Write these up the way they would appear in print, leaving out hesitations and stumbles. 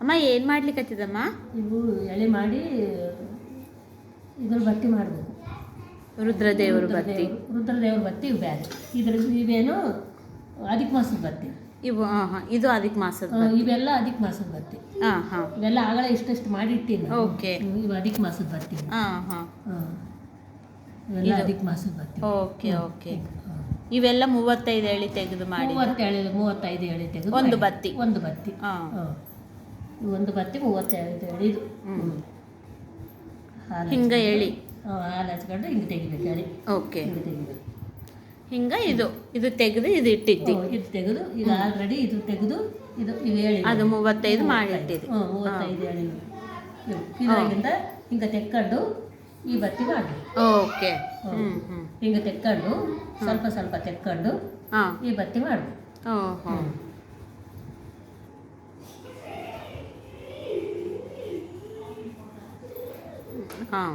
ಅಮ್ಮ ಏನು ಮಾಡ್ಲಿಕ್ಕತ್ತಿದಮ್ಮ? ಇವು ಎಳೆ ಮಾಡಿ ಇದ್ರ ಬತ್ತಿ ಮಾಡಬೇಕು. ರುದ್ರದೇವರು ಬತ್ತಿ. ರುದ್ರದೇವ್ರ ಬತ್ತಿ ಇವು ಬೇರೆ. ಇವೇನು ಅಧಿಕ ಮಾಸದ ಬತ್ತಿ ಇವು. ಇದು ಅಧಿಕ ಮಾಸದ. ಇವೆಲ್ಲ ಅಧಿಕ ಮಾಸದ ಬತ್ತಿ. ಇವೆಲ್ಲ ಆಗಲೇ ಇಷ್ಟು ಮಾಡಿ ಇಟ್ಟಿನಿ. ಓಕೆ. ಇವು ಅಧಿಕ ಮಾಸದ ಬತ್ತಿ. ಇವೆಲ್ಲ ಅಧಿಕ ಮಾಸದ ಬತ್ತಿ. Okay okay. ಇವೆಲ್ಲ 35 ಎಳೆ ತೆಗೆದು ಮಾಡಿ. 35 ಎಳೆ ತೆಗೆದು ಒಂದು ಬತ್ತಿ. ಒಂದು ಬತ್ತಿ. ಒಂದು ಬತ್ತಿ 35 ಎಳೆ. ಇದು ಹಿಂಗೆ ಎಳಿ. ಹಾಲು ಹಚ್ಕೊಂಡು ಹಿಂಗೆ ತೆಗಿಬೇಕು ಎಳೆ. ಓಕೆ. ಹಿಂಗೆ ತೆಗಿಬೇಕು. ಹಿಂಗೆ ಇದು ತೆಗೆದು ಇದು ಇಟ್ಟಿದ್ದಿ. ಇದು ತೆಗೆದು ಇದು ಆಲ್ರೆಡಿ ಇದು ತೆಗೆದು ಇದು ಹೇಳಿ ಅದು 35 ಮಾಡಿ ಇಟ್ಟಿದ್ದಿ. 35 ಎಳೆ. ಇದ್ರಾಗಿಂದ ಹಿಂಗೆ ತೆಕ್ಕೊಂಡು ಈ ಬತ್ತಿ ಮಾಡಿ. ಓಕೆ. ಹಿಂಗೆ ತೆಕ್ಕೊಂಡು ಸ್ವಲ್ಪ ಸ್ವಲ್ಪ ತೆಕ್ಕೊಂಡು ಈ ಬತ್ತಿ ಮಾಡಿ. ಹಾಂ.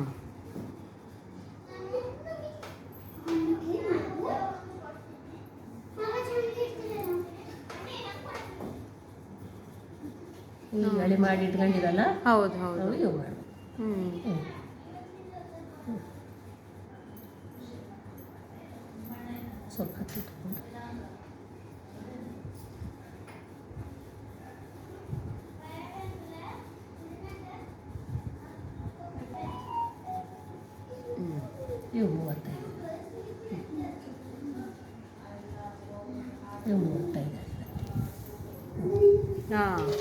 ಈ ಎಳೆ ಮಾಡಿ ಇಟ್ಕೊಂಡಿರಲ್ಲ. ಹೌದು ಹೌದು. ಇವು ಮಾಡು. ಸ್ವಲ್ಪ ಹತ್ತಿಟ್ಕೊಂಡು ಇವು 35. ಇವು 35.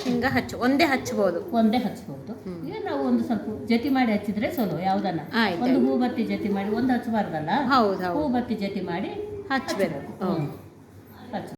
ಹಿಂಗೆ ಒಂದೇ ಹಚ್ಬೋದು. ಈಗ ನಾವು ಒಂದು ಸ್ವಲ್ಪ ಜತಿ ಮಾಡಿ ಹಚ್ಚಿದ್ರೆ ಚಲೋ. ಯಾವುದನ್ನ ಒಂದು ಹೂ ಬತ್ತಿ ಜತಿ ಮಾಡಿ ಒಂದು ಹಚ್ಚಬಾರ್ದಲ್ಲ. ಹೌದು. ಹೂ ಬತ್ತಿ ಜತಿ ಮಾಡಿ ಹಚ್ಚಬೇಕು. ಹಚ್ಚ